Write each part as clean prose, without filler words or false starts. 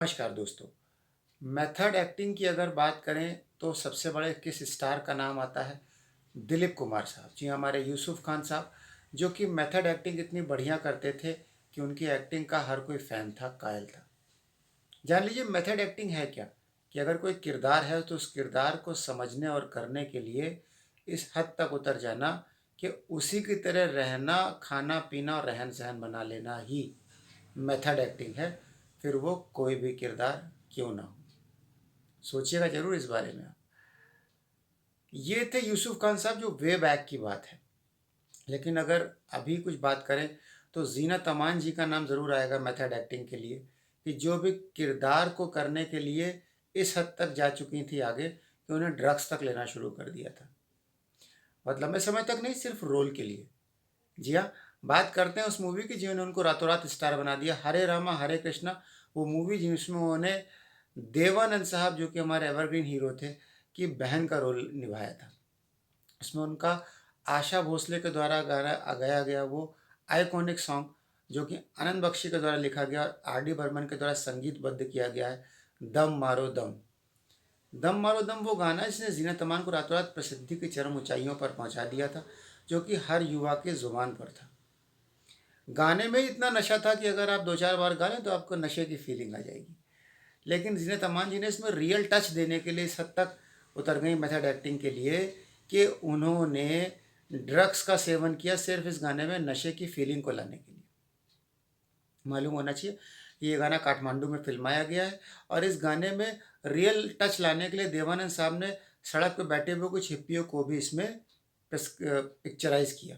नमस्कार दोस्तों। Method acting की अगर बात करें तो सबसे बड़े किस स्टार का नाम आता है? दिलीप कुमार साहब। जी, हमारे यूसुफ खान साहब, जो कि मेथड एक्टिंग इतनी बढ़िया करते थे कि उनकी एक्टिंग का हर कोई फ़ैन था, कायल था। जान लीजिए मेथड एक्टिंग है क्या? कि अगर कोई किरदार है तो उस किरदार को समझने और करने के लिए इस हद तक उतर जाना कि उसी की तरह रहना, खाना-पीना और रहन-सहन बना लेना ही मेथड एक्टिंग है, फिर वो कोई भी किरदार क्यों ना हो। सोचिएगा ज़रूर इस बारे में आप। ये थे यूसुफ खान साहब, जो वे बैक की बात है। लेकिन अगर अभी कुछ बात करें तो ज़ीनत अमान जी का नाम ज़रूर आएगा मेथड एक्टिंग के लिए, कि जो भी किरदार को करने के लिए इस हद तक जा चुकी थी आगे कि उन्हें ड्रग्स तक लेना शुरू कर दिया था। बहुत लंबे समय तक नहीं, सिर्फ रोल के लिए। जी हाँ, बात करते हैं उस मूवी की जिन्होंने उनको रातों रात स्टार बना दिया, हरे रामा हरे कृष्णा। वो मूवी जिसमें उन्होंने देवानंद साहब, जो कि हमारे एवरग्रीन हीरो थे, की बहन का रोल निभाया था। इसमें उनका आशा भोसले के द्वारा गाया गाया गया वो आइकॉनिक सॉन्ग, जो कि आनंद बख्शी के द्वारा लिखा गया और आर डी बर्मन के द्वारा संगीतबद्ध किया गया है, दम मारो दम। दम मारो दम वो गाना है जिसने ज़ीनत अमान को रातों रात प्रसिद्धि की चरम ऊंचाइयों पर पहुंचा दिया था, जो कि हर युवा के ज़ुबान पर था। गाने में ही इतना नशा था कि अगर आप दो चार बार गा लें तो आपको नशे की फीलिंग आ जाएगी। लेकिन ज़ीनत अमान जी ने इसमें रियल टच देने के लिए इस हद तक उतर गई मेथड एक्टिंग के लिए कि उन्होंने ड्रग्स का सेवन किया सिर्फ इस गाने में नशे की फीलिंग को लाने के लिए। मालूम होना चाहिए कि ये गाना काठमांडू में फिल्माया गया है और इस गाने में रियल टच लाने के लिए देवानंद साहब ने सड़क पर बैठे हुए कुछ हिप्पियों को भी इसमें पिक्चराइज किया।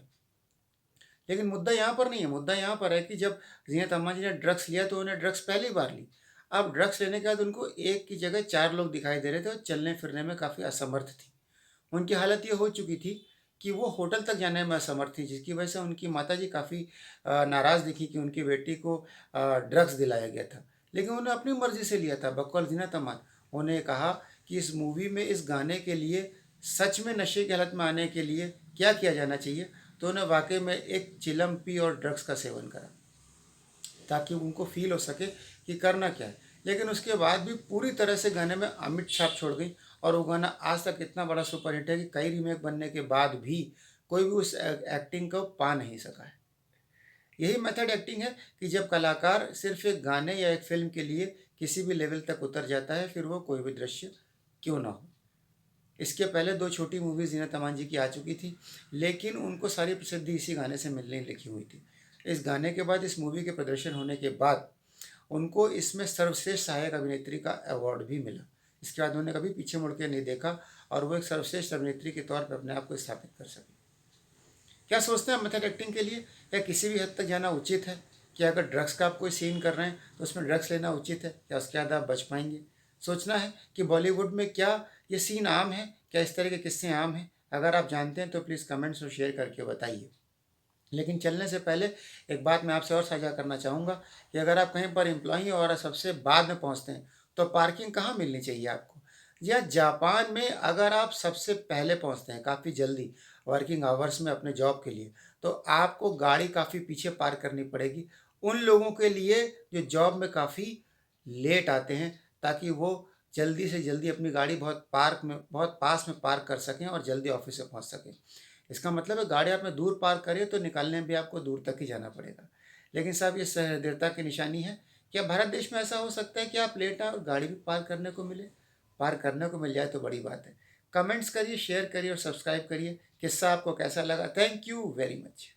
लेकिन मुद्दा यहाँ पर नहीं है, मुद्दा यहाँ पर है कि जब ज़ीनत अमान जी ने ड्रग्स लिया तो उन्हें ड्रग्स पहली बार ली। अब ड्रग्स लेने के बाद उनको एक की जगह चार लोग दिखाई दे रहे थे और चलने फिरने में काफ़ी असमर्थ थी। उनकी हालत ये हो चुकी थी कि वो होटल तक जाने में असमर्थ थी, जिसकी वजह से उनकी माताजी काफ़ी नाराज़ दिखी कि उनकी बेटी को ड्रग्स दिलाया गया था। लेकिन उन्होंने अपनी मर्ज़ी से लिया था, बकौल ज़ीनत अमान। उन्हें कहा कि इस मूवी में, इस गाने के लिए सच में नशे की हालत में आने के लिए क्या किया जाना चाहिए, तो उन्हें वाक़ई में एक चिलम पी और ड्रग्स का सेवन करा, ताकि उनको फ़ील हो सके कि करना क्या है। लेकिन उसके बाद भी पूरी तरह से गाने में अमिट छाप छोड़ गई और वो गाना आज तक इतना बड़ा सुपरहिट है कि कई रीमेक बनने के बाद भी कोई भी उस एक्टिंग को पा नहीं सका है। यही मेथड एक्टिंग है कि जब कलाकार सिर्फ एक गाने या एक फ़िल्म के लिए किसी भी लेवल तक उतर जाता है, फिर वो कोई भी दृश्य क्यों ना हो। इसके पहले दो छोटी मूवीज़ ज़ीनत अमान जी की आ चुकी थी, लेकिन उनको सारी प्रसिद्धि इसी गाने से मिलने लिखी हुई थी। इस गाने के बाद, इस मूवी के प्रदर्शन होने के बाद, उनको इसमें सर्वश्रेष्ठ सहायक अभिनेत्री का अवार्ड भी मिला। इसके बाद उन्होंने कभी पीछे मुड़ के नहीं देखा और वो एक सर्वश्रेष्ठ अभिनेत्री के तौर पर अपने आप को स्थापित कर सकी। क्या सोचते हैं मेथड एक्टिंग के लिए? क्या किसी भी हद तक जाना उचित है? क्या अगर ड्रग्स का आप कोई सीन कर रहे हैं तो उसमें ड्रग्स लेना उचित है? क्या उसके बाद आप बच पाएंगे? सोचना है कि बॉलीवुड में क्या ये सीन आम है? क्या इस तरह के किस्से आम हैं? अगर आप जानते हैं तो प्लीज़ कमेंट्स और शेयर करके बताइए। लेकिन चलने से पहले एक बात मैं आपसे और साझा करना चाहूँगा कि अगर आप कहीं पर एम्प्लॉई और सबसे बाद में पहुँचते हैं तो पार्किंग कहाँ मिलनी चाहिए आपको? या जापान में अगर आप सबसे पहले पहुँचते हैं काफ़ी जल्दी वर्किंग आवर्स में अपने जॉब के लिए, तो आपको गाड़ी काफ़ी पीछे पार्क करनी पड़ेगी उन लोगों के लिए जो जॉब में काफ़ी लेट आते हैं, ताकि वो जल्दी से जल्दी अपनी गाड़ी बहुत पास में पार्क कर सकें और जल्दी ऑफिस से पहुँच सकें। इसका मतलब है गाड़ी आपने दूर पार्क करी है तो निकालने में भी आपको दूर तक ही जाना पड़ेगा। लेकिन साहब, ये सहृदयता की निशानी है। क्या भारत देश में ऐसा हो सकता है कि आप लेट आए और गाड़ी भी पार्क करने को मिले? पार्क करने को मिल जाए तो बड़ी बात है। कमेंट्स करिए, शेयर करिए और सब्सक्राइब करिए। किस्सा आपको कैसा लगा? Thank you very much.